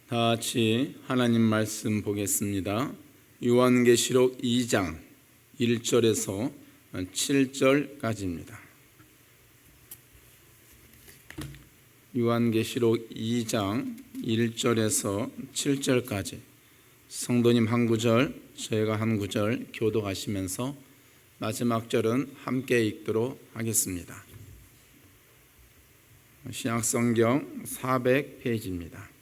다 같이 하나님 말씀 보겠습니다. 요한계시록 2장 1절에서 7절까지입니다. 요한계시록 2장 1절에서 7절까지 성도님 한 구절, 저희가 한 구절 교독하시면서 마지막 절은 함께 읽도록 하겠습니다. 신약성경 400페이지입니다.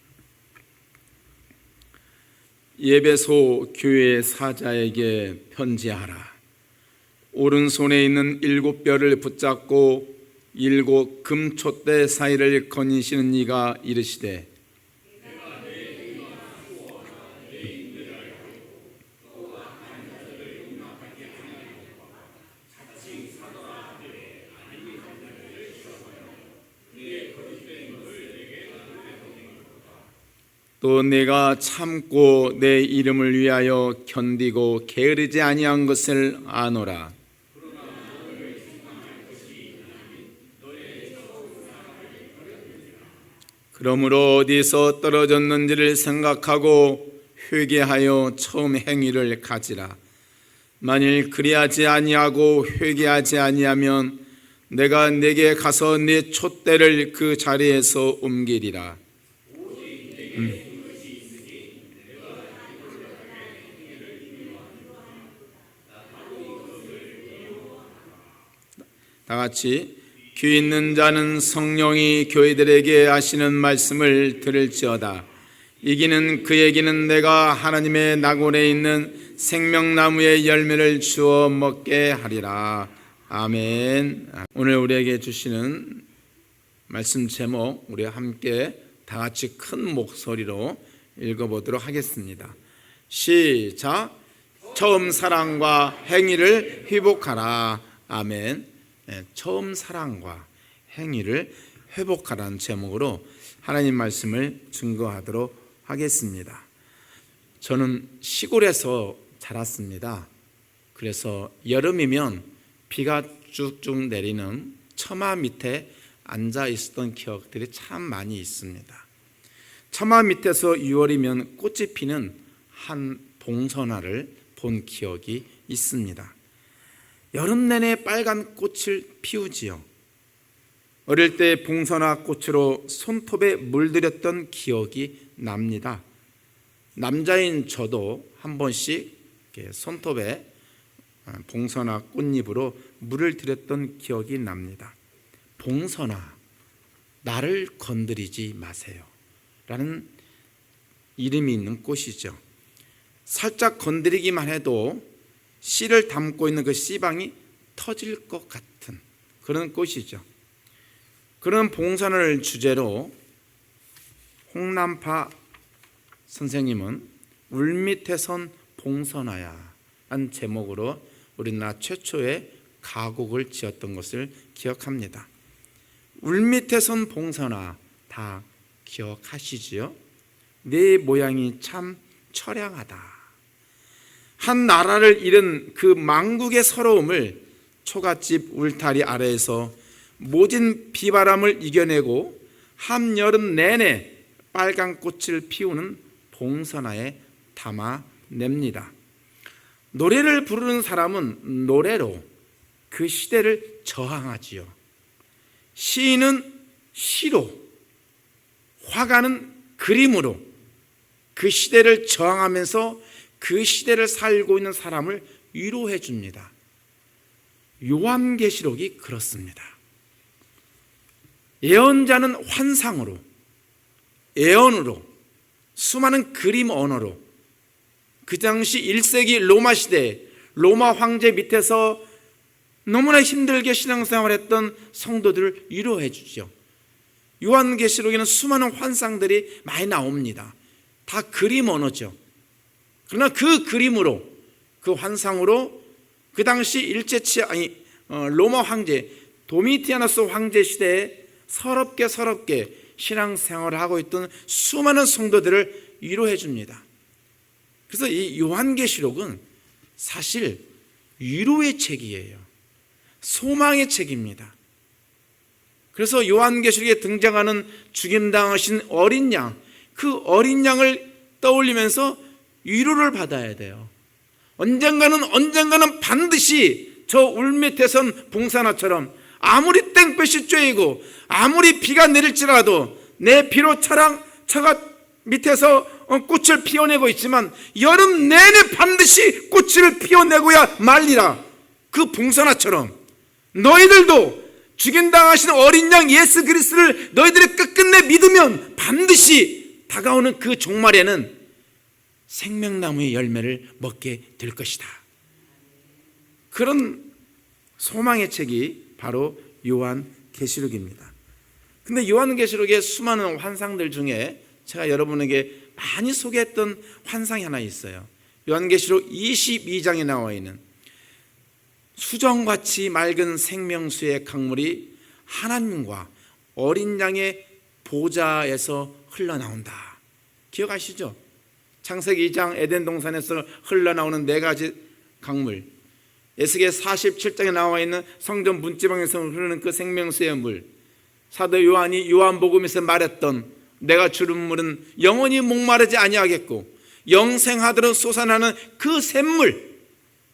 에베소 교회 사자에게 편지하라. 오른손에 있는 7뼈를 붙잡고 7 금촛대 사이를 거니시는 이가 이르시되 또 내가 참고 내 이름을 위하여 견디고 게으르지 아니한 것을 아노라. 그러므로 어디서 떨어졌는지를 생각하고 회개하여 처음 행위를 가지라. 만일 그리하지 아니하고 회개하지 아니하면 내가 네게 가서 네 촛대를 그 자리에서 옮기리라. 다 같이 귀 있는 자는 성령이 교회들에게 하시는 말씀을 들을지어다. 이기는 그에게는 내가 하나님의 낙원에 있는 생명나무의 열매를 주어 먹게 하리라. 아멘. 오늘 우리에게 주시는 말씀 제목 우리 함께 다 같이 큰 목소리로 읽어보도록 하겠습니다. 시작. 처음 사랑과 행위를 회복하라. 아멘. 처음 사랑과 행위를 회복하라는 제목으로 하나님 말씀을 증거하도록 하겠습니다. 저는 시골에서 자랐습니다. 그래서 여름이면 비가 쭉쭉 내리는 처마 밑에 앉아 있었던 기억들이 참 많이 있습니다. 처마 밑에서 6월이면 꽃이 피는 한 봉선화를 본 기억이 있습니다. 여름 내내 빨간 꽃을 피우지요. 어릴 때 봉선화 꽃으로 손톱에 물들였던 기억이 납니다. 남자인 저도 한 번씩 손톱에 봉선화 꽃잎으로 물을 들였던 기억이 납니다. 봉선화, 나를 건드리지 마세요 라는 이름이 있는 꽃이죠. 살짝 건드리기만 해도 씨를 담고 있는 그 씨방이 터질 것 같은 그런 꽃이죠. 그런 봉선화를 주제로 홍남파 선생님은 울밑에 선 봉선화야 한 제목으로 우리나라 최초의 가곡을 지었던 것을 기억합니다. 울밑에 선 봉선화 다 기억하시지요? 내 모양이 참 처량하다. 한 나라를 잃은 그 망국의 서러움을 초가집 울타리 아래에서 모진 비바람을 이겨내고 한여름 내내 빨간 꽃을 피우는 봉선화에 담아냅니다. 노래를 부르는 사람은 노래로 그 시대를 저항하지요. 시인은 시로, 화가는 그림으로 그 시대를 저항하면서 그 시대를 살고 있는 사람을 위로해 줍니다. 요한계시록이 그렇습니다. 예언자는 환상으로, 예언으로, 수많은 그림 언어로 그 당시 1세기 로마 시대 로마 황제 밑에서 너무나 힘들게 신앙생활했던 성도들을 위로해 주죠. 요한계시록에는 수많은 환상들이 많이 나옵니다. 다 그림 언어죠. 그러나 그 그림으로, 그 환상으로 그 당시 로마 황제 도미티아누스 황제 시대에 서럽게 신앙생활을 하고 있던 수많은 성도들을 위로해 줍니다. 그래서 이 요한계시록은 사실 위로의 책이에요. 소망의 책입니다. 그래서 요한계시록에 등장하는 죽임당하신 어린 양, 그 어린 양을 떠올리면서 위로를 받아야 돼요. 언젠가는 반드시 저 울밑에선 봉사나처럼 아무리 땡볕이 쬐이고 아무리 비가 내릴지라도 내 피로 차가 밑에서 꽃을 피워내고 있지만 여름 내내 반드시 꽃을 피워내고야 말리라. 그 봉사나처럼 너희들도 죽임당하신 어린 양 예수 그리스도를 너희들이 끝끝내 믿으면 반드시 다가오는 그 종말에는 생명나무의 열매를 먹게 될 것이다. 그런 소망의 책이 바로 요한계시록입니다. 근데 요한계시록의 수많은 환상들 중에 제가 여러분에게 많이 소개했던 환상이 하나 있어요. 요한계시록 22장에 나와 있는 수정같이 맑은 생명수의 강물이 하나님과 어린 양의 보좌에서 흘러나온다. 기억하시죠? 창세기 2장 에덴 동산에서 흘러나오는 4가지 강물, 에스겔 47장에 나와 있는 성전 문지방에서 흐르는 그 생명수의 물, 사도 요한이 요한복음에서 말했던 내가 주는 물은 영원히 목마르지 아니하겠고 영생하도록 솟아나는 그 샘물,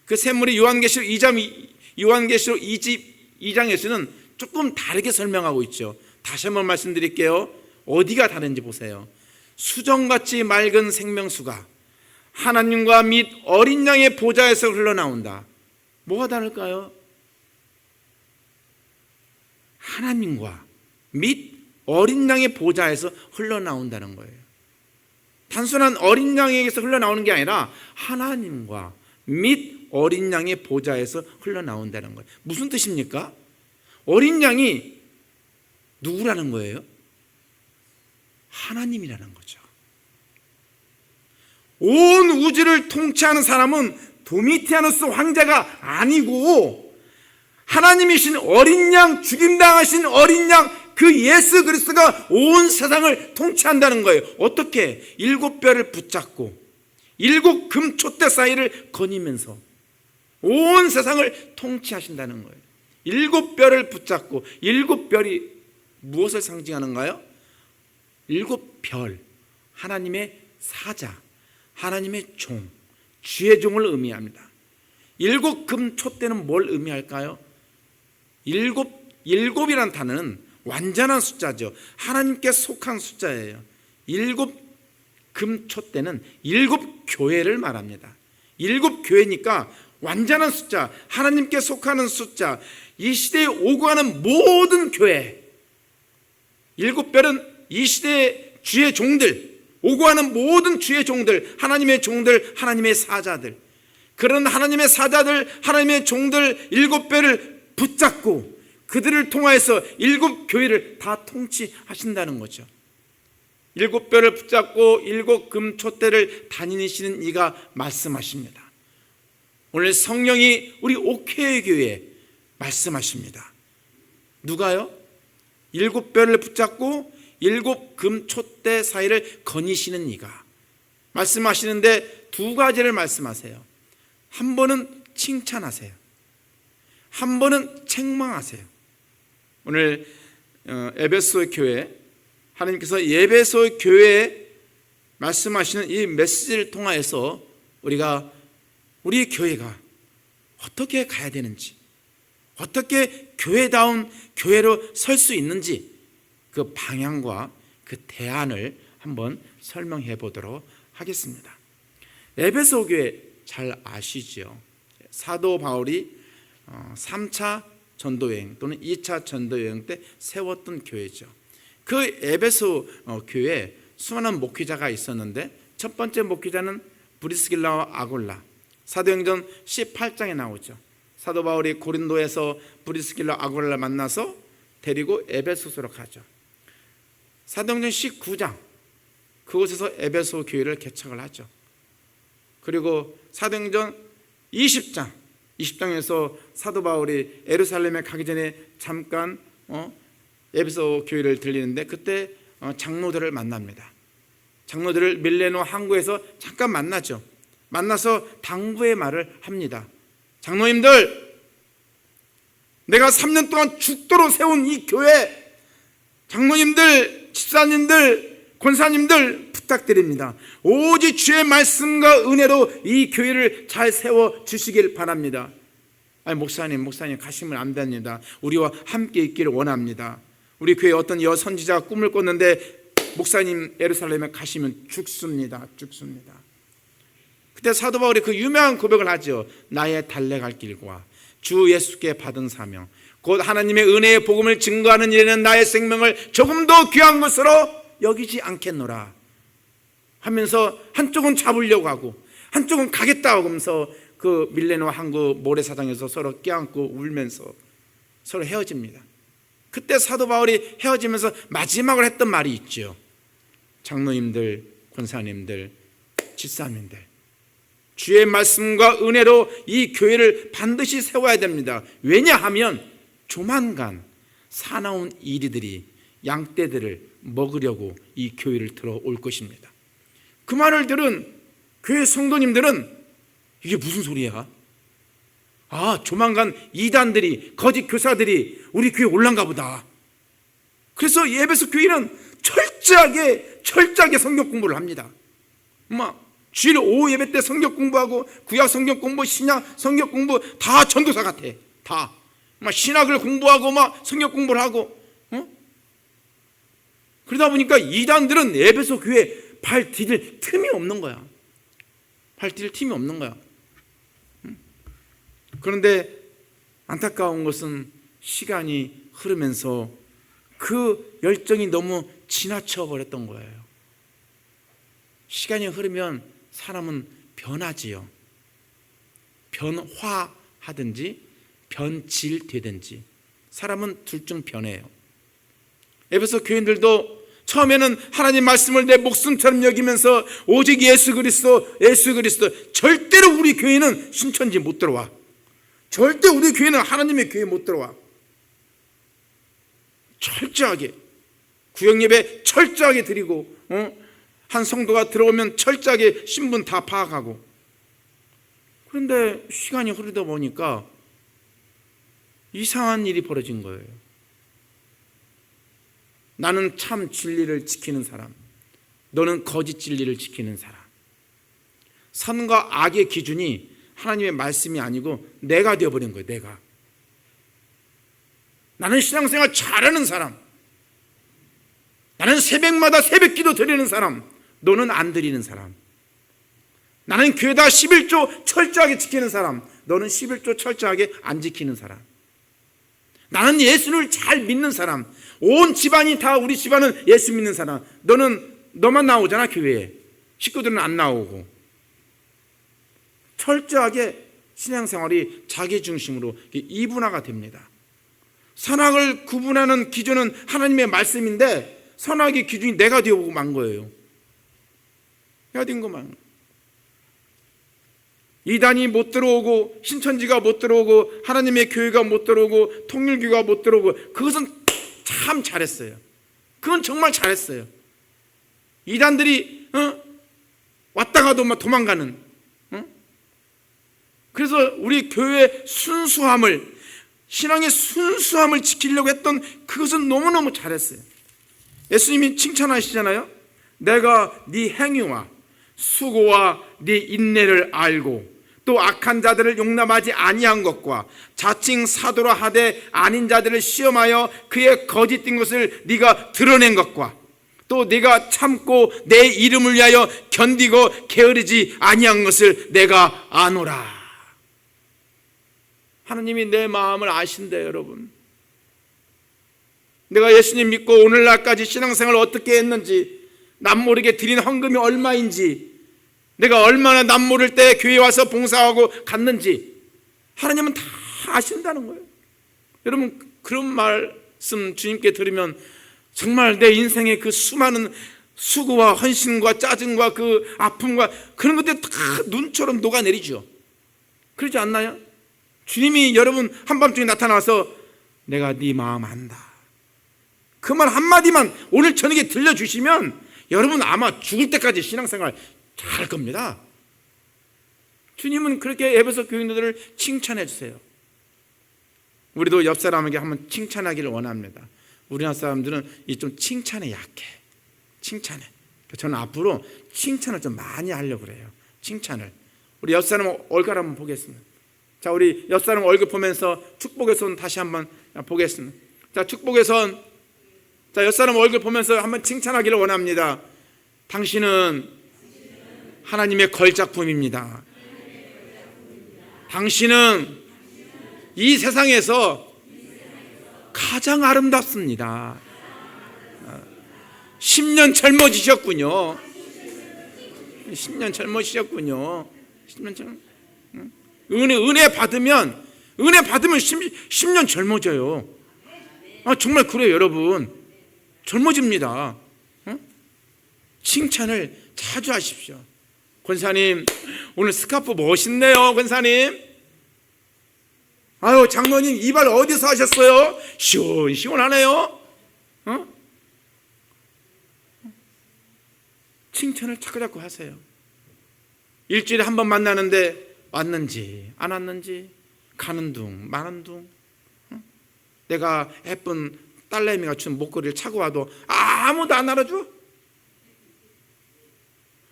그 샘물이 요한계시록 2장에서는 조금 다르게 설명하고 있죠. 다시 한번 말씀드릴게요. 어디가 다른지 보세요. 수정같이 맑은 생명수가 하나님과 및 어린 양의 보좌에서 흘러나온다. 뭐가 다를까요? 하나님과 및 어린 양의 보좌에서 흘러나온다는 거예요. 단순한 어린 양에게서 흘러나오는 게 아니라 하나님과 및 어린 양의 보좌에서 흘러나온다는 거예요. 무슨 뜻입니까? 어린 양이 누구라는 거예요? 하나님이라는 거죠. 온 우주를 통치하는 사람은 도미티아누스 황제가 아니고 하나님이신 어린 양, 죽임당하신 어린 양, 그 예수 그리스도가 온 세상을 통치한다는 거예요. 어떻게? 7뼈를 붙잡고 7 금촛대 사이를 거니면서 온 세상을 통치하신다는 거예요. 7뼈를 붙잡고 7뼈이 무엇을 상징하는가요? 7별, 하나님의 사자, 하나님의 종, 주의 종을 의미합니다. 7 금촛대는 뭘 의미할까요? 7이라는 단어는 완전한 숫자죠. 하나님께 속한 숫자예요. 7 금촛대는 7 교회를 말합니다. 7 교회니까 완전한 숫자, 하나님께 속하는 숫자, 이 시대에 오고 가는 모든 교회, 7별은 이 시대의 주의 종들, 오고 가는 모든 주의 종들, 하나님의 종들, 하나님의 사자들, 그런 하나님의 사자들, 하나님의 종들 7별을 붙잡고 그들을 통하여서 7 교회를 다 통치하신다는 거죠. 7뼈를 붙잡고 7 금촛대를 다니시는 이가 말씀하십니다. 오늘 성령이 우리 옥회의 교회에 말씀하십니다. 누가요? 7뼈를 붙잡고 7 금촛대 사이를 거니시는 이가 말씀하시는데 2가지를 말씀하세요. 한 번은 칭찬하세요. 한 번은 책망하세요. 오늘 에베소 교회, 하나님께서 에베소 교회에 말씀하시는 이 메시지를 통하여서 우리 교회가 어떻게 가야 되는지, 어떻게 교회다운 교회로 설 수 있는지 그 방향과 그 대안을 한번 설명해 보도록 하겠습니다. 에베소 교회 잘 아시죠? 사도 바울이 3차 전도여행 또는 2차 전도여행 때 세웠던 교회죠. 그 에베소 교회에 수많은 목회자가 있었는데 첫 번째 목회자는 브리스길라와 아굴라, 사도행전 18장에 나오죠. 사도 바울이 고린도에서 브리스길라 아굴라를 만나서 데리고 에베소서로 가죠. 사도행전 19장, 그곳에서 에베소 교회를 개척을 하죠. 그리고 사도행전 20장에서 사도 바울이 예루살렘에 가기 전에 잠깐 에베소 교회를 들리는데 그때 장로들을 만납니다. 장로들을 밀레노 항구에서 잠깐 만나죠. 만나서 당부의 말을 합니다. 장로님들, 내가 3년 동안 죽도록 세운 이 교회, 장로님들, 집사님들, 권사님들 부탁드립니다. 오직 주의 말씀과 은혜로 이 교회를 잘 세워주시길 바랍니다. 아니, 목사님 가시면 안 됩니다. 우리와 함께 있기를 원합니다. 우리 교회에 어떤 여선지자가 꿈을 꿨는데 목사님 예루살렘에 가시면 죽습니다. 그때 사도 바울이 그 유명한 고백을 하죠. 나의 달려갈 길과 주 예수께 받은 사명 곧 하나님의 은혜의 복음을 증거하는 일에는 나의 생명을 조금 더 귀한 것으로 여기지 않겠노라 하면서 한쪽은 잡으려고 하고 한쪽은 가겠다고 하면서 그 밀레노 항구 모래사장에서 서로 껴안고 울면서 서로 헤어집니다. 그때 사도 바울이 헤어지면서 마지막으로 했던 말이 있죠. 장로님들, 권사님들, 집사님들, 주의 말씀과 은혜로 이 교회를 반드시 세워야 됩니다. 왜냐하면 조만간 사나운 이리들이 양떼들을 먹으려고 이 교회를 들어올 것입니다. 그 말을 들은 교회 성도님들은 이게 무슨 소리야? 조만간 이단들이, 거짓 교사들이 우리 교회에 올란가 보다. 그래서 에베소 교회는 철저하게 성경 공부를 합니다. 주일 오후 예배 때 성경 공부하고 구약 성경 공부, 신약 성경 공부 다 전도사 같아. 다 신학을 공부하고 성경 공부를 하고 그러다 보니까 이단들은 에베소 교회에 발 디딜 틈이 없는 거야. 그런데 안타까운 것은 시간이 흐르면서 그 열정이 너무 지나쳐 버렸던 거예요. 시간이 흐르면 사람은 변하지요. 변화하든지 변질되든지 사람은 둘 중 변해요. 에베소 교인들도 처음에는 하나님 말씀을 내 목숨처럼 여기면서 오직 예수 그리스도 절대로 우리 교회는 신천지 못 들어와. 절대 우리 교회는 하나님의 교회 못 들어와. 철저하게 구역예배 철저하게 드리고 한 성도가 들어오면 철저하게 신분 다 파악하고. 그런데 시간이 흐르다 보니까 이상한 일이 벌어진 거예요. 나는 참 진리를 지키는 사람, 너는 거짓 진리를 지키는 사람. 선과 악의 기준이 하나님의 말씀이 아니고 내가 되어버린 거예요. 내가. 나는 신앙생활 잘하는 사람, 나는 새벽마다 새벽기도 드리는 사람, 너는 안 드리는 사람. 나는 교회다 11조 철저하게 지키는 사람, 너는 11조 철저하게 안 지키는 사람. 나는 예수를 잘 믿는 사람, 온 집안이 다 우리 집안은 예수 믿는 사람, 너만 나오잖아 교회에. 식구들은 안 나오고. 철저하게 신앙생활이 자기중심으로 이분화가 됩니다. 선악을 구분하는 기준은 하나님의 말씀인데 선악의 기준이 내가 되어보고 만 거예요. 내가 된 것만. 이단이 못 들어오고 신천지가 못 들어오고 하나님의 교회가 못 들어오고 통일교가 못 들어오고, 그것은 참 잘했어요. 그건 정말 잘했어요. 이단들이 왔다가도 막 도망가는. 그래서 우리 교회의 순수함을, 신앙의 순수함을 지키려고 했던 그것은 너무너무 잘했어요. 예수님이 칭찬하시잖아요. 내가 네 행위와 수고와 네 인내를 알고 또 악한 자들을 용납하지 아니한 것과 자칭 사도라 하되 아닌 자들을 시험하여 그의 거짓된 것을 네가 드러낸 것과 또 네가 참고 내 이름을 위하여 견디고 게으르지 아니한 것을 내가 아노라. 하나님이 내 마음을 아신대요. 여러분, 내가 예수님 믿고 오늘날까지 신앙생활을 어떻게 했는지, 남모르게 드린 헌금이 얼마인지, 내가 얼마나 남모를 때 교회에 와서 봉사하고 갔는지 하나님은 다 아신다는 거예요. 여러분, 그런 말씀 주님께 들으면 정말 내 인생의 그 수많은 수고와 헌신과 짜증과 그 아픔과 그런 것들이 다 눈처럼 녹아내리죠. 그러지 않나요? 주님이 여러분 한밤중에 나타나서 내가 네 마음 안다, 그 말 한마디만 오늘 저녁에 들려주시면 여러분 아마 죽을 때까지 신앙생활 잘 할 겁니다. 주님은 그렇게 에베소 교인들을 칭찬해 주세요. 우리도 옆 사람에게 한번 칭찬하기를 원합니다. 우리나라 사람들은 좀 칭찬에 약해. 칭찬해. 저는 앞으로 칭찬을 좀 많이 하려고 그래요. 칭찬을. 우리 옆사람 얼굴 한번 보겠습니다. 자, 우리 옆사람 얼굴 보면서 축복의 손 다시 한번 보겠습니다. 자, 축복의 손. 자, 옆사람 얼굴 보면서 한번 칭찬하기를 원합니다. 당신은 하나님의 걸작품입니다. 당신은 이 세상에서 가장 아름답습니다. 10년 젊어지셨군요. 10년 젊어지셨군요. 10년 젊. 은혜 받으면 10년 젊어져요. 정말 그래요, 여러분. 젊어집니다. 칭찬을 자주 하십시오. 권사님, 오늘 스카프 멋있네요, 권사님. 아유, 장로님, 이발 어디서 하셨어요? 시원하네요. 칭찬을 자꾸자꾸 하세요. 일주일에 한 번 만나는데 왔는지 안 왔는지, 가는 둥 마는 둥, 내가 예쁜 딸내미가 준 목걸이를 차고 와도 아무도 안 알아줘.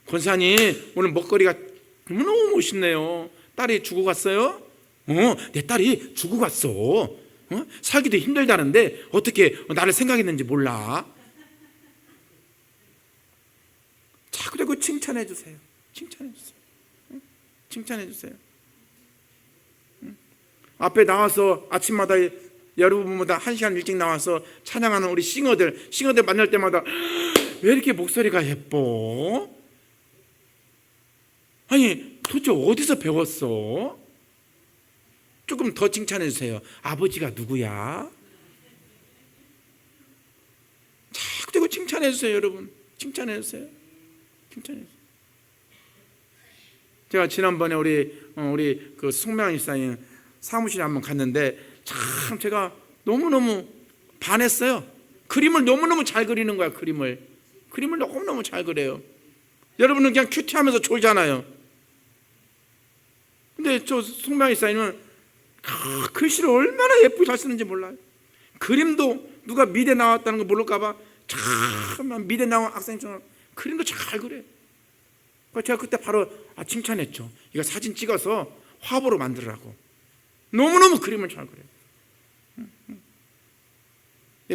권사님, 오늘 목걸이가 너무 멋있네요. 딸이 주고 갔어요? 내 딸이 주고 갔어. 살기도 힘들다는데 어떻게 나를 생각했는지 몰라. 자꾸 칭찬해 주세요. 칭찬해 주세요. 칭찬해 주세요. 앞에 나와서 아침마다 여러분보다 1시간 일찍 나와서 찬양하는 우리 싱어들 만날 때마다 왜 이렇게 목소리가 예뻐? 아니, 도대체 어디서 배웠어? 조금 더 칭찬해 주세요. 아버지가 누구야? 자꾸 칭찬해 주세요, 여러분. 칭찬해 주세요. 칭찬해 주세요. 제가 지난번에 우리 그 송명환 집사님 사무실에 한번 갔는데 참 제가 너무너무 반했어요. 그림을 너무너무 잘 그리는 거야. 그림을 너무너무 잘 그려요. 여러분은 그냥 큐티하면서 졸잖아요. 근데 저 송명환 집사님은 글씨를 얼마나 예쁘게 잘 쓰는지 몰라요. 그림도 누가 미대 나왔다는 거 모를까 봐 참 미대 나온 학생처럼 그림도 잘 그려요. 제가 그때 바로 칭찬했죠. 이거 사진 찍어서 화보로 만들라고. 너무너무 그림을 잘 그려요.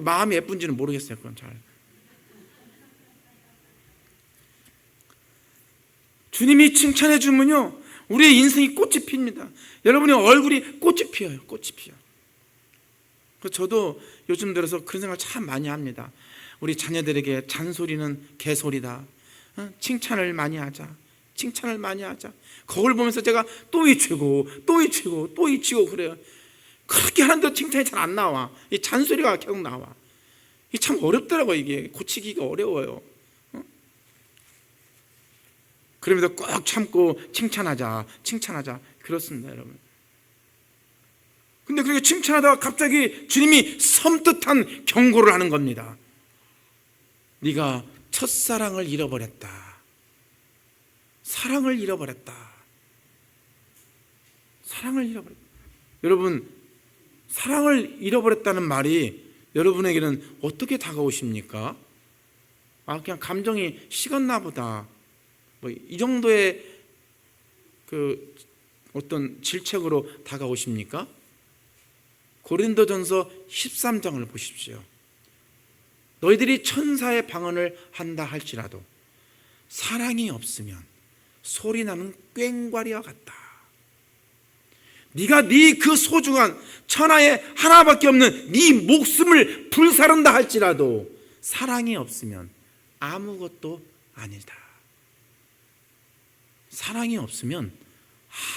마음이 예쁜지는 모르겠어요. 그건 잘. 주님이 칭찬해 주면요, 우리의 인생이 꽃이 핍니다. 여러분의 얼굴이 꽃이 피어요. 꽃이 피어. 저도 요즘 들어서 그런 생각을 참 많이 합니다. 우리 자녀들에게 잔소리는 개소리다. 칭찬을 많이 하자. 칭찬을 많이 하자. 거울 보면서 제가 또 이 최고, 또 이 최고, 또 이 최고 그래요. 그렇게 하는데 칭찬이 잘 안 나와. 이 잔소리가 계속 나와. 이게 참 어렵더라고요. 이게 고치기가 어려워요. 그러면서 꼭 참고 칭찬하자. 그렇습니다, 여러분. 근데 그렇게 칭찬하다가 갑자기 주님이 섬뜩한 경고를 하는 겁니다. 네가 첫사랑을 잃어버렸다. 사랑을 잃어버렸다. 여러분, 사랑을 잃어버렸다는 말이 여러분에게는 어떻게 다가오십니까? 그냥 감정이 식었나 보다. 이 정도의 그 어떤 질책으로 다가오십니까? 고린도전서 13장을 보십시오. 너희들이 천사의 방언을 한다 할지라도 사랑이 없으면 소리나는 꽹과리와 같다. 네가 네 그 소중한 천하에 하나밖에 없는 네 목숨을 불사른다 할지라도 사랑이 없으면 아무것도 아니다. 사랑이 없으면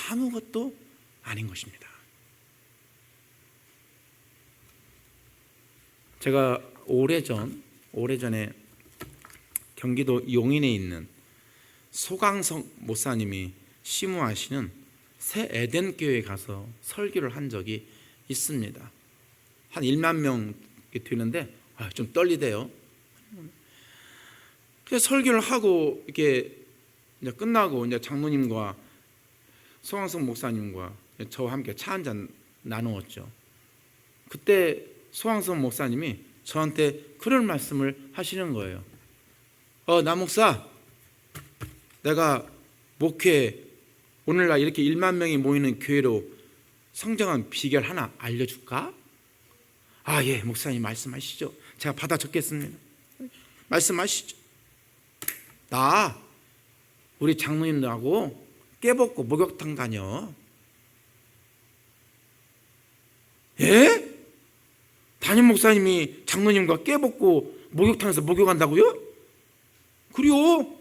아무것도 아닌 것입니다. 제가 오래전에 경기도 용인에 있는 소강석 목사님이 심우하시는 새 에덴 교회에 가서 설교를 한 적이 있습니다. 한 1만 명 되는데 좀 떨리대요. 그래서 설교를 하고 이렇게 이제 끝나고 이제 장로님과 소강석 목사님과 저와 함께 차 한잔 나누었죠. 그때 소강석 목사님이 저한테 그런 말씀을 하시는 거예요. 남 목사, 내가 목회 오늘날 이렇게 1만 명이 모이는 교회로 성장한 비결 하나 알려줄까? 예, 목사님 말씀하시죠. 제가 받아 적겠습니다. 말씀하시죠. 나 우리 장로님들하고 깨벗고 목욕탕 다녀. 예? 담임 목사님이 장로님과 깨벗고 목욕탕에서 목욕한다고요? 그래요.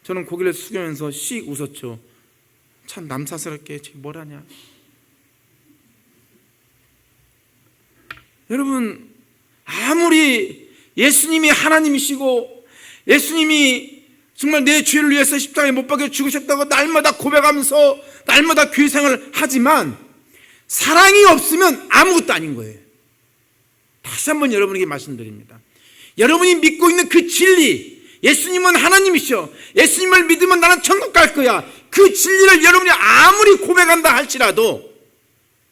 저는 고개를 숙이면서 씩 웃었죠. 참 남사스럽게 지금 뭘 하냐. 여러분, 아무리 예수님이 하나님이시고 예수님이 정말 내 죄를 위해서 십자가에 못 박혀 죽으셨다고 날마다 고백하면서 날마다 교회 생활을 하지만 사랑이 없으면 아무것도 아닌 거예요. 다시 한번 여러분에게 말씀드립니다. 여러분이 믿고 있는 그 진리, 예수님은 하나님이셔, 예수님을 믿으면 나는 천국 갈 거야, 그 진리를 여러분이 아무리 고백한다 할지라도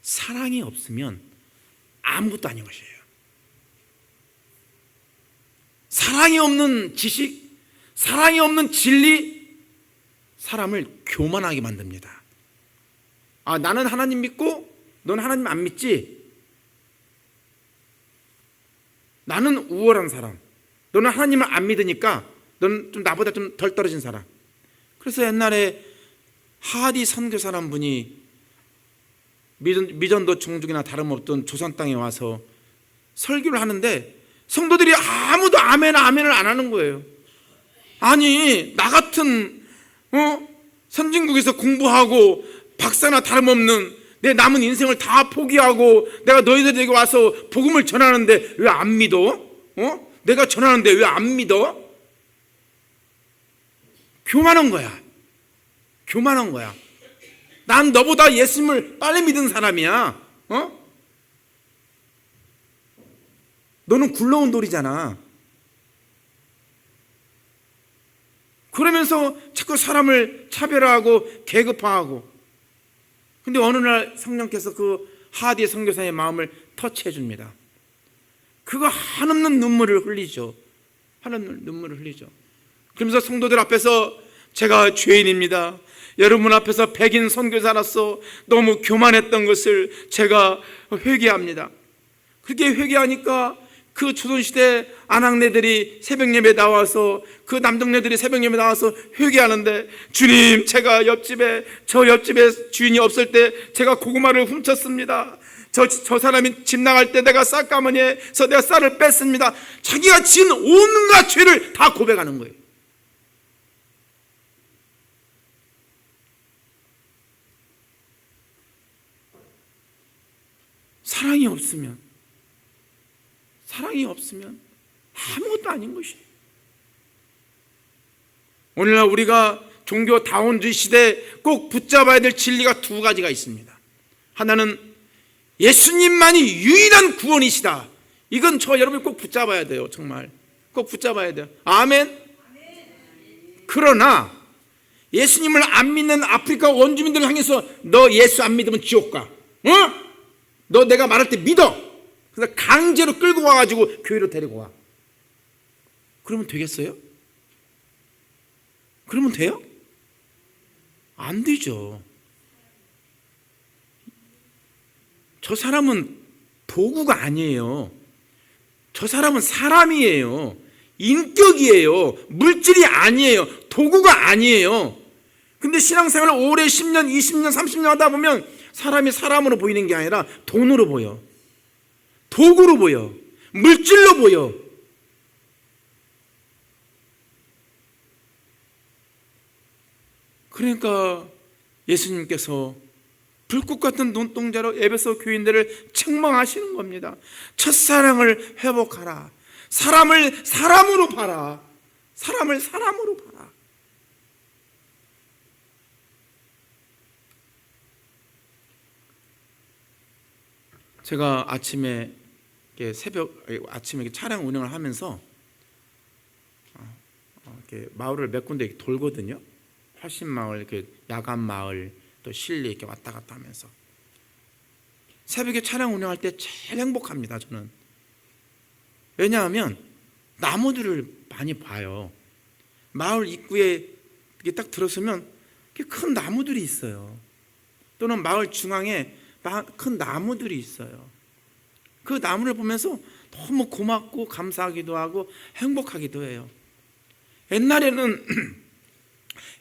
사랑이 없으면 아무것도 아닌 것이에요. 사랑이 없는 지식, 사랑이 없는 진리, 사람을 교만하게 만듭니다. 나는 하나님 믿고 넌 하나님 안 믿지? 나는 우월한 사람, 너는 하나님을 안 믿으니까 너는 좀 나보다 좀 덜 떨어진 사람. 그래서 옛날에 하디 선교사란 분이 미전도 종족이나 다름없던 조선 땅에 와서 설교를 하는데 성도들이 아무도 아멘을 안 하는 거예요. 아니, 나 같은 선진국에서 공부하고 박사나 다름없는 내 남은 인생을 다 포기하고 내가 너희들에게 와서 복음을 전하는데 왜 안 믿어? 내가 전하는데 왜 안 믿어? 교만한 거야. 교만한 거야. 난 너보다 예수님을 빨리 믿은 사람이야. 너는 굴러온 돌이잖아. 그러면서 자꾸 사람을 차별화하고 계급화하고. 근데 어느 날 성령께서 그 하디의 선교사의 마음을 터치해 줍니다. 그거 한없는 눈물을 흘리죠. 한없는 눈물을 흘리죠. 그러면서 성도들 앞에서 제가 죄인입니다. 여러분 앞에서 백인 선교사로서 너무 교만했던 것을 제가 회개합니다. 그렇게 회개하니까 그 조선시대 아낙네들이 새벽예배 나와서 그 남동네들이 새벽예배 나와서 회개하는데, 주님, 제가 저 옆집에 주인이 없을 때 제가 고구마를 훔쳤습니다. 저 사람이 집 나갈 때 내가 쌀가마니에서 내가 쌀을 뺐습니다. 자기가 지은 온갖 죄를 다 고백하는 거예요. 사랑이 없으면 아무것도 아닌 것이에요. 오늘날 우리가 종교 다원주의 시대에 꼭 붙잡아야 될 진리가 두 가지가 있습니다. 하나는 예수님만이 유일한 구원이시다. 이건 여러분이 꼭 붙잡아야 돼요. 정말 꼭 붙잡아야 돼요. 아멘. 그러나 예수님을 안 믿는 아프리카 원주민들을 향해서 너 예수 안 믿으면 지옥 가. 너 내가 말할 때 믿어. 그래서 강제로 끌고 와가지고 교회로 데리고 와. 그러면 되겠어요? 그러면 돼요? 안 되죠. 저 사람은 도구가 아니에요. 저 사람은 사람이에요. 인격이에요. 물질이 아니에요. 도구가 아니에요. 근데 신앙생활을 오래 10년, 20년, 30년 하다 보면 사람이 사람으로 보이는 게 아니라 돈으로 보여. 도구로 보여. 물질로 보여. 그러니까 예수님께서 불꽃 같은 눈동자로 에베소 교인들을 책망하시는 겁니다. 첫사랑을 회복하라. 사람을 사람으로 봐라. 사람을 사람으로 봐라. 제가 아침에 차량 운영을 하면서 이렇게 마을을 몇 군데 이렇게 돌거든요. 활신마을, 이렇게 야간 마을, 또 실리 이렇게 왔다 갔다 하면서 새벽에 차량 운영할 때 제일 행복합니다. 저는. 왜냐하면 나무들을 많이 봐요. 마을 입구에 이렇게 딱 들어서면 이렇게 큰 나무들이 있어요. 또는 마을 중앙에 큰 나무들이 있어요. 그 나무를 보면서 너무 고맙고 감사하기도 하고 행복하기도 해요.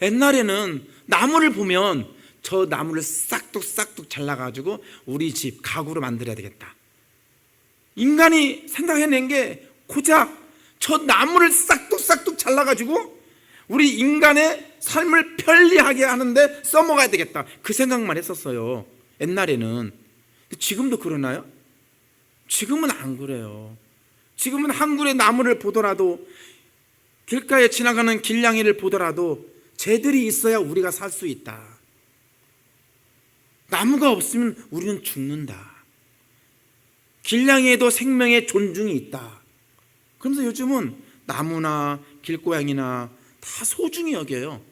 옛날에는 나무를 보면 저 나무를 싹둑 잘라가지고 우리 집 가구로 만들어야 되겠다. 인간이 생각해낸 게 고작 저 나무를 싹둑 잘라가지고 우리 인간의 삶을 편리하게 하는데 써먹어야 되겠다. 그 생각만 했었어요. 옛날에는. 지금도 그러나요? 지금은 안 그래요. 지금은 한 그루의 나무를 보더라도, 길가에 지나가는 길냥이를 보더라도 쟤들이 있어야 우리가 살 수 있다. 나무가 없으면 우리는 죽는다. 길냥이에도 생명의 존중이 있다. 그러면서 요즘은 나무나 길고양이나 다 소중히 여겨요.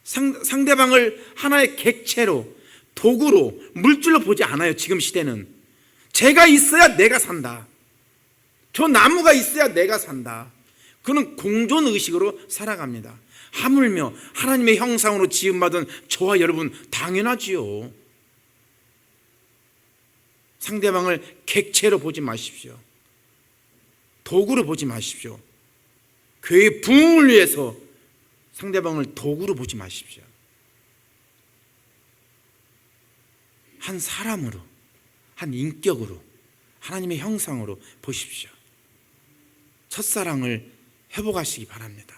상대방을 하나의 객체로, 도구로, 물질로 보지 않아요. 지금 시대는 제가 있어야 내가 산다. 저 나무가 있어야 내가 산다. 그는 공존의식으로 살아갑니다. 하물며 하나님의 형상으로 지음받은 저와 여러분 당연하지요. 상대방을 객체로 보지 마십시오. 도구로 보지 마십시오. 교회의 부흥을 위해서 상대방을 도구로 보지 마십시오. 한 사람으로, 한 인격으로, 하나님의 형상으로 보십시오. 첫사랑을 회복하시기 바랍니다.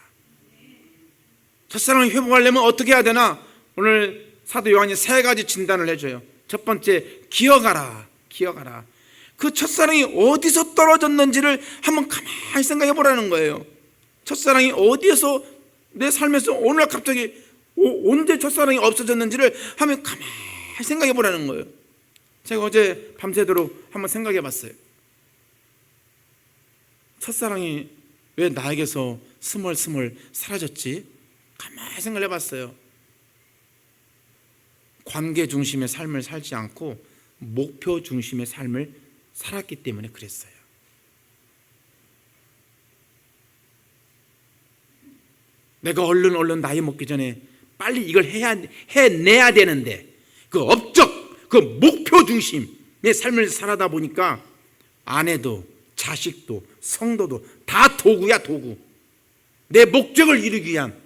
첫사랑을 회복하려면 어떻게 해야 되나? 오늘 사도 요한이 3가지 진단을 해줘요. 첫 번째, 기억하라. 그 첫사랑이 어디서 떨어졌는지를 한번 가만히 생각해 보라는 거예요. 첫사랑이 어디에서 내 삶에서 오늘 갑자기 언제 첫사랑이 없어졌는지를 한번 가만히 생각해 보라는 거예요. 제가 어제 밤새도록 한번 생각해 봤어요. 첫사랑이 왜 나에게서 스멀스멀 사라졌지? 가만히 생각해 봤어요. 관계 중심의 삶을 살지 않고 목표 중심의 삶을 살았기 때문에 그랬어요. 내가 얼른 나이 먹기 전에 빨리 이걸 해내야 되는데, 그 업적, 그 목표 중심의 삶을 살아다 보니까 아내도 자식도 성도도 다 도구야, 도구. 내 목적을 이루기 위한,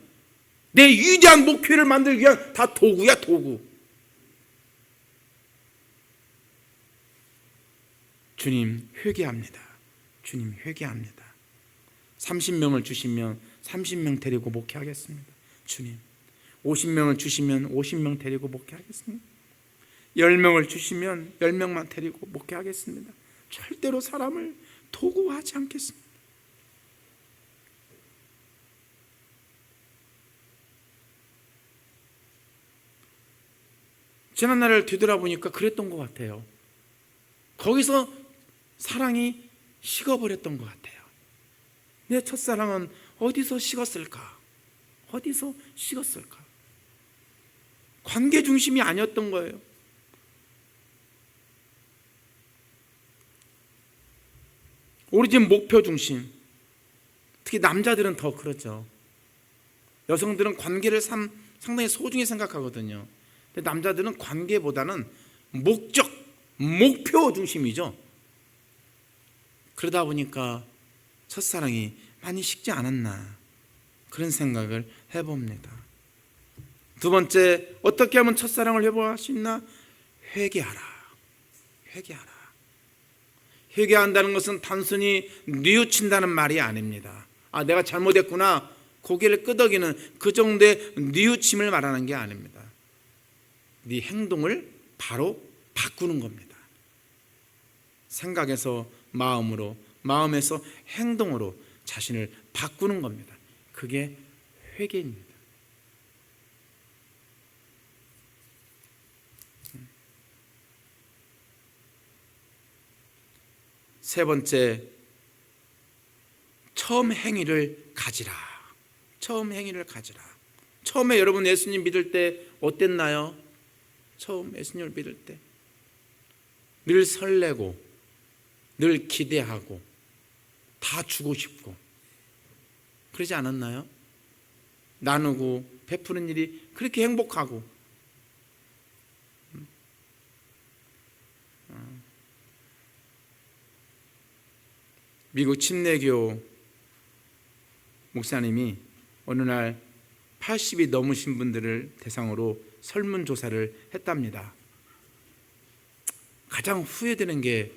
내 위대한 목표를 만들기 위한 다 도구야, 도구. 주님 회개합니다. 주님 회개합니다. 30명을 주시면 30명 데리고 목회하겠습니다. 주님 50명을 주시면 50명 데리고 목회하겠습니다. 10명을 주시면 10명만 데리고 목회하겠습니다. 절대로 사람을 도구화하지 않겠습니다. 지난날을 뒤돌아보니까 그랬던 것 같아요. 거기서 사랑이 식어버렸던 것 같아요. 내 첫사랑은 어디서 식었을까? 어디서 식었을까? 관계 중심이 아니었던 거예요. 오로지 목표 중심. 특히 남자들은 더 그렇죠. 여성들은 관계를 상당히 소중히 생각하거든요. 근데 남자들은 관계보다는 목적, 목표 중심이죠. 그러다 보니까 첫사랑이 많이 식지 않았나, 그런 생각을 해봅니다. 두 번째, 어떻게 하면 첫사랑을 회복할 수 있나? 회개하라. 회개한다는 것은 단순히 뉘우친다는 말이 아닙니다. 내가 잘못했구나, 고개를 끄덕이는 그 정도의 뉘우침을 말하는 게 아닙니다. 네 행동을 바로 바꾸는 겁니다. 생각에서 마음으로, 마음에서 행동으로 자신을 바꾸는 겁니다. 그게 회개입니다. 세 번째, 처음 행위를 가지라. 처음에 여러분 예수님 믿을 때 어땠나요? 처음 예수님을 믿을 때 늘 설레고, 늘 기대하고, 다 주고 싶고 그러지 않았나요? 나누고 베푸는 일이 그렇게 행복하고 미국 침례교 목사님이 어느 날 80이 넘으신 분들을 대상으로 설문조사를 했답니다. 가장 후회되는 게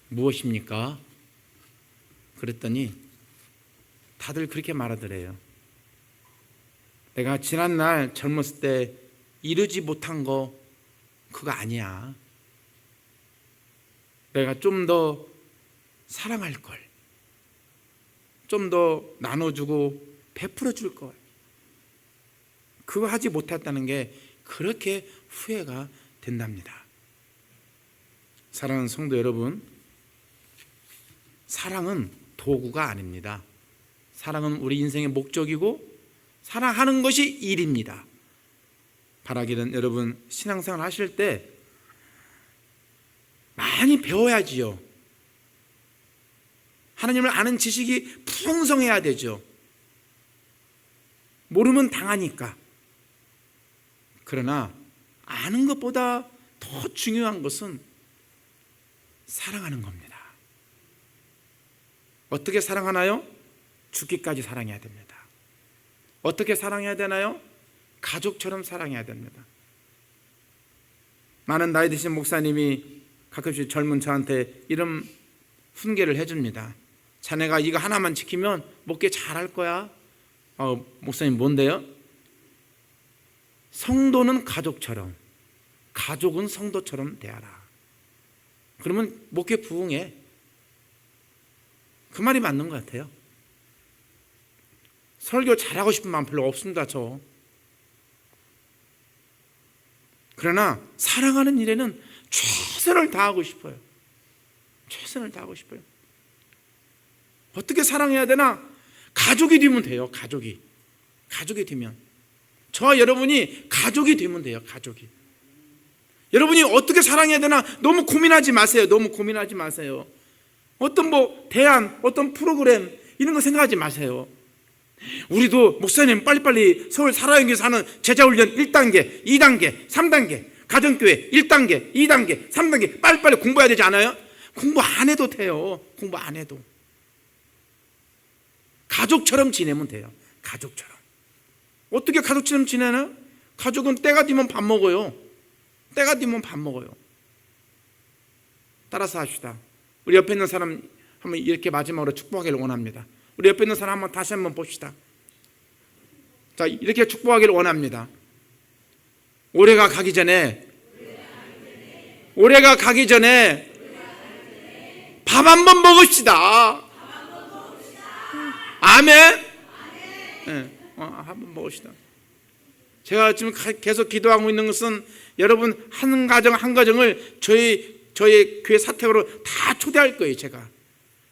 무엇입니까? 그랬더니 다들 그렇게 말하더래요. 내가 지난날 젊었을 때 이루지 못한 거 그거 아니야. 내가 좀 더 사랑할 걸, 좀 더 나눠주고 베풀어 줄 걸, 그거 하지 못했다는 게 그렇게 후회가 된답니다. 사랑하는 성도 여러분, 사랑은 도구가 아닙니다. 사랑은 우리 인생의 목적이고 사랑하는 것이 일입니다. 바라기는 여러분 신앙생활 하실 때 많이 배워야지요. 하나님을 아는 지식이 풍성해야 되죠. 모르면 당하니까. 그러나 아는 것보다 더 중요한 것은 사랑하는 겁니다. 어떻게 사랑하나요? 죽기까지 사랑해야 됩니다. 어떻게 사랑해야 되나요? 가족처럼 사랑해야 됩니다. 많은 나이 드신 목사님이 가끔씩 젊은 저한테 이런 훈계를 해줍니다. 자네가 이거 하나만 지키면 목회 잘할 거야. 목사님 뭔데요? 성도는 가족처럼, 가족은 성도처럼 대하라. 그러면 목회 부흥해. 그 말이 맞는 것 같아요. 설교 잘하고 싶은 마음 별로 없습니다. 저. 그러나 사랑하는 일에는 최선을 다하고 싶어요. 최선을 다하고 싶어요. 어떻게 사랑해야 되나? 가족이 되면 돼요. 가족이 되면, 저와 여러분이 가족이 되면 돼요. 가족이. 여러분이 어떻게 사랑해야 되나 너무 고민하지 마세요. 너무 고민하지 마세요. 어떤 대안, 어떤 프로그램 이런 거 생각하지 마세요. 우리도 목사님 빨리빨리 서울 살아있는 사는 제자훈련 1단계, 2단계, 3단계, 가정교회 1단계, 2단계, 3단계 빨리빨리 공부해야 되지 않아요? 공부 안 해도 돼요. 공부 안 해도. 가족처럼 지내면 돼요. 가족처럼. 어떻게 가족처럼 지내나? 가족은 때가 되면 밥 먹어요. 때가 되면 밥 먹어요. 따라서 합시다. 우리 옆에 있는 사람 한번 이렇게 마지막으로 축복하기를 원합니다. 우리 옆에 있는 사람 다시 한번 봅시다. 자, 이렇게 축복하기를 원합니다. 올해가 가기 전에 밥 한번 먹읍시다. 아멘. 네, 한번 먹읍시다. 제가 지금 계속 기도하고 있는 것은 여러분 한 가정 한 가정을 저희 교회 사택으로 다 초대할 거예요. 제가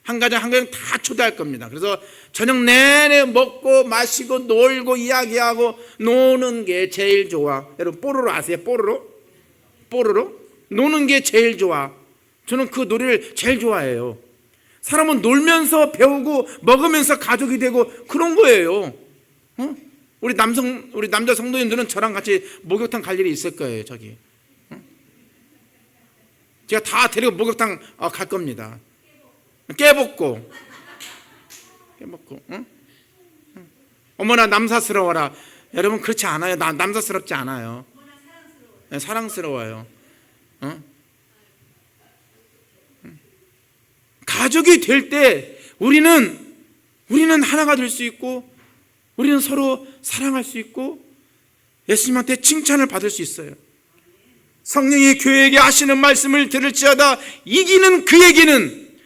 한 가정 한 가정 다 초대할 겁니다. 그래서 저녁 내내 먹고 마시고 놀고 이야기하고 노는 게 제일 좋아. 여러분 뽀로로 아세요? 뽀로로? 노는 게 제일 좋아. 저는 그 놀이를 제일 좋아해요. 사람은 놀면서 배우고 먹으면서 가족이 되고 그런 거예요. 우리 남자 성도님들은 저랑 같이 목욕탕 갈 일이 있을 거예요. 저기 제가 다 데리고 목욕탕 갈 겁니다. 깨벗고 어머나 남사스러워라. 여러분 그렇지 않아요. 남사스럽지 않아요. 사랑스러워요. 가족이 될 때 우리는 하나가 될 수 있고 우리는 서로 사랑할 수 있고 예수님한테 칭찬을 받을 수 있어요. 성령이 교회에게 하시는 말씀을 들을지어다 이기는 그에게는,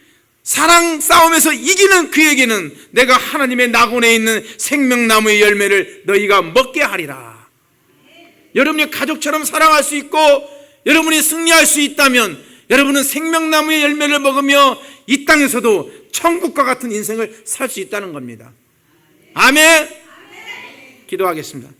사랑 싸움에서 이기는 그에게는 내가 하나님의 낙원에 있는 생명나무의 열매를 너희가 먹게 하리라. 여러분이 가족처럼 사랑할 수 있고 여러분이 승리할 수 있다면 여러분은 생명나무의 열매를 먹으며 이 땅에서도 천국과 같은 인생을 살 수 있다는 겁니다. 아멘. 기도하겠습니다.